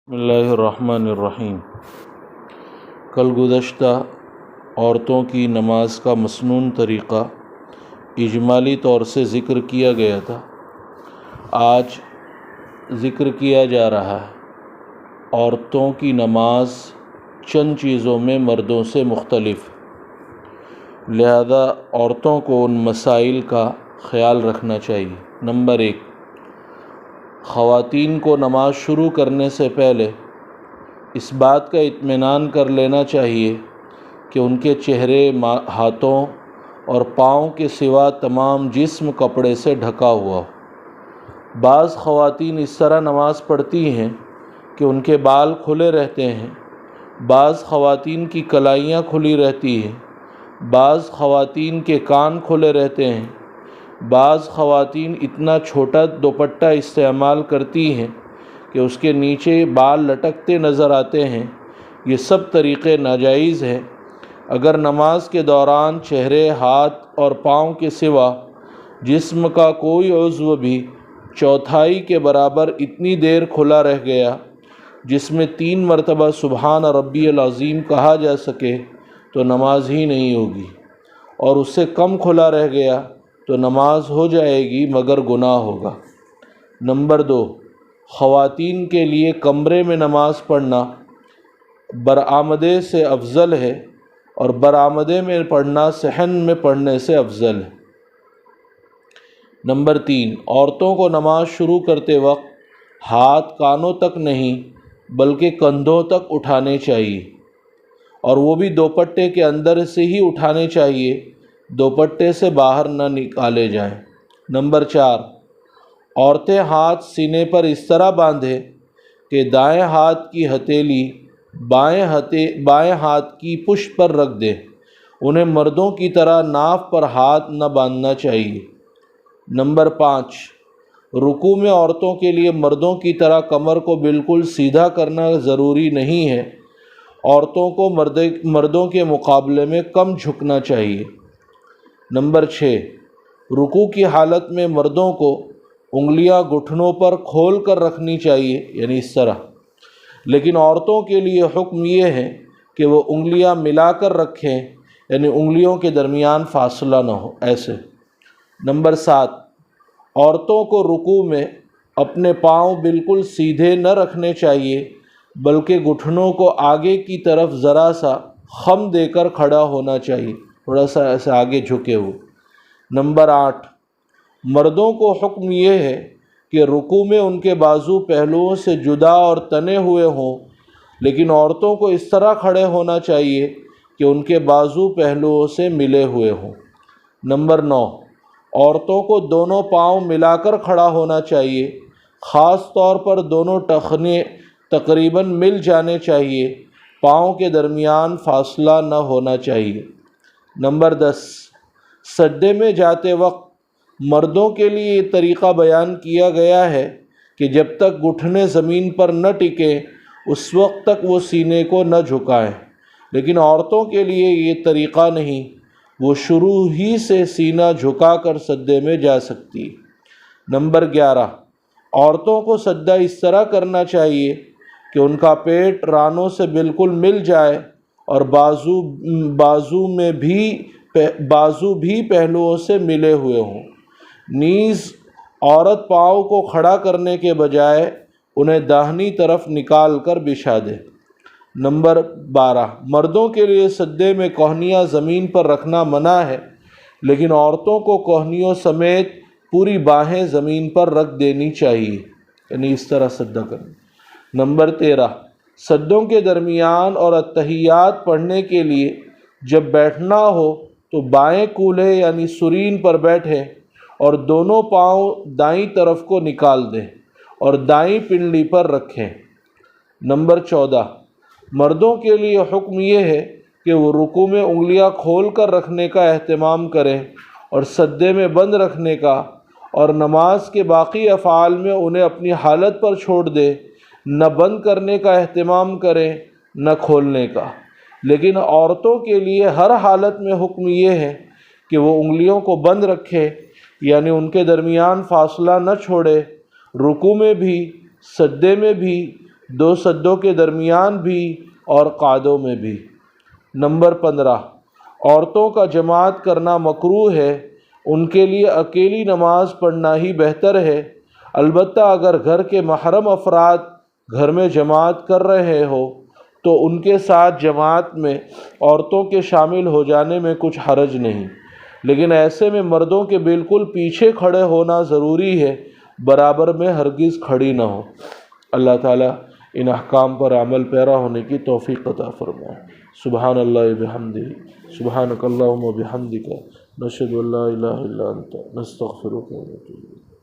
बिस्मिल्लाहिर्रहमानिर्रहीम। कल गुज़श्ता औरतों की नमाज का मसनून तरीक़ा इजमाली तौर से ज़िक्र किया गया था। आज ज़िक्र किया जा रहा है औरतों की नमाज चंद चीज़ों में मर्दों से मुख्तलिफ, लिहाजा औरतों को उन मसाइल का ख़याल रखना चाहिए। नंबर 1, ख़वातीन को नमाज शुरू करने से पहले इस बात का इत्मीनान कर लेना चाहिए कि उनके चेहरे, हाथों और पाँव के सिवा तमाम जिस्म कपड़े से ढका हुआ हो। बाज़ ख़वातीन इस तरह नमाज़ पढ़ती हैं कि उनके बाल खुले रहते हैं, बाज़ ख़वातीन की कलाइयाँ खुली रहती हैं, बाज़ ख़वातीन के कान खुले रहते हैं, बाज़ ख़वातीन इतना छोटा दुपट्टा इस्तेमाल करती हैं कि उसके नीचे बाल लटकते नज़र आते हैं। ये सब तरीक़े नाजायज़ हैं। अगर नमाज के दौरान चेहरे, हाथ और पाँव के सिवा जिस्म का कोई उज़्व भी चौथाई के बराबर इतनी देर खुला रह गया जिसमें 3 मरतबा सुबहान रब्बियल अज़ीम कहा जा सके तो नमाज ही नहीं होगी, और उससे कम खुला रह गया तो नमाज हो जाएगी मगर गुनाह होगा। नंबर 2, ख़वातीन के लिए कमरे में नमाज पढ़ना बरामदे से अफजल है और बरामदे में पढ़ना सहन में पढ़ने से अफजल है। नंबर 3, औरतों को नमाज शुरू करते वक्त हाथ कानों तक नहीं बल्कि कंधों तक उठाने चाहिए, और वो भी दोपट्टे के अंदर से ही उठाने चाहिए, दोपट्टे से बाहर न निकाले जाएं। नंबर 4, औरतें हाथ सीने पर इस तरह बांधें कि दाएं हाथ की हथेली बाएं हाथ की पुष्ट पर रख दें। उन्हें मर्दों की तरह नाफ पर हाथ न बांधना चाहिए। नंबर 5, रुकू में औरतों के लिए मर्दों की तरह कमर को बिल्कुल सीधा करना ज़रूरी नहीं है। औरतों को मर्दों के मुकाबले में कम झुकना चाहिए। नंबर 6, रुकू की हालत में मर्दों को उंगलियां घुटनों पर खोल कर रखनी चाहिए, यानी इस तरह, लेकिन औरतों के लिए हुक्म ये है कि वो उंगलियां मिलाकर रखें, यानी उंगलियों के दरमियान फासला न हो, ऐसे। नंबर 7, औरतों को रुकू में अपने पाँव बिल्कुल सीधे न रखने चाहिए बल्कि घुटनों को आगे की तरफ ज़रा सा खम देकर खड़ा होना चाहिए, थोड़ा सा ऐसे आगे झुके हुए। नंबर 8, मर्दों को हुक्म ये है कि रुकू में उनके बाजू पहलुओं से जुदा और तने हुए हों, लेकिन औरतों को इस तरह खड़े होना चाहिए कि उनके बाजू पहलुओं से मिले हुए हों। नंबर 9, औरतों को दोनों पाँव मिलाकर खड़ा होना चाहिए, ख़ास तौर पर दोनों टखने तकरीबन मिल जाने चाहिए, पाँव के दरमियान फासला न होना चाहिए। नंबर 10, सजदे में जाते वक्त मर्दों के लिए ये तरीक़ा बयान किया गया है कि जब तक घुटने ज़मीन पर न टिकें उस वक्त तक वो सीने को न झुकाएं, लेकिन औरतों के लिए ये तरीक़ा नहीं, वो शुरू ही से सीना झुकाकर सजदे में जा सकती है। नंबर 11, औरतों को सजदा इस तरह करना चाहिए कि उनका पेट रानों से बिल्कुल मिल जाए और बाजू भी पहलुओं से मिले हुए हों। नीज़ औरत पाँव को खड़ा करने के बजाय उन्हें दाहिनी तरफ निकाल कर बिछा दे। नंबर 12, मर्दों के लिए सजदे में कोहनियाँ ज़मीन पर रखना मना है, लेकिन औरतों को कोहनियों समेत पूरी बाहें ज़मीन पर रख देनी चाहिए, यानी इस तरह सजदा करना। नंबर 13, सज्दों के दरमियान और अत्तहियात पढ़ने के लिए जब बैठना हो तो बाएं कूल्हे यानी सुरीन पर बैठें और दोनों पाँव दाईं तरफ को निकाल दें और दाईं पिंडली पर रखें। नंबर 14, मर्दों के लिए हुक्म ये है कि वो रुकू में उंगलियां खोल कर रखने का एहतमाम करें और सज्दे में बंद रखने का, और नमाज के बाकी अफ़आल में उन्हें अपनी हालत पर छोड़ दे, न बंद करने का एहतमाम करें न खोलने का। लेकिन औरतों के लिए हर हालत में हुक्म ये है कि वो उंगलियों को बंद रखें, यानी उनके दरमियान फासला न छोड़े, रुकू में भी, सज्दे में भी دو سدوں کے درمیان بھی اور قعدوں میں بھی۔ نمبر 15، عورتوں کا جماعت کرنا مکروہ ہے، ان کے لیے اکیلی نماز پڑھنا ہی بہتر ہے، البتہ اگر گھر کے محرم افراد گھر میں جماعت کر رہے ہو تو ان کے ساتھ جماعت میں عورتوں کے شامل ہو جانے میں کچھ حرج نہیں، لیکن ایسے میں مردوں کے بالکل پیچھے کھڑے ہونا ضروری ہے، برابر میں ہرگز کھڑی نہ ہو۔ اللہ تعالیٰ ان احکام پر عمل پیرا ہونے کی توفیق عطا فرمائے۔ سبحان اللہ بحمدہ، سبحانک اللہم و بحمدک، نشہد ان لا الہ الا انت، نستغفرک و نتوب الیک۔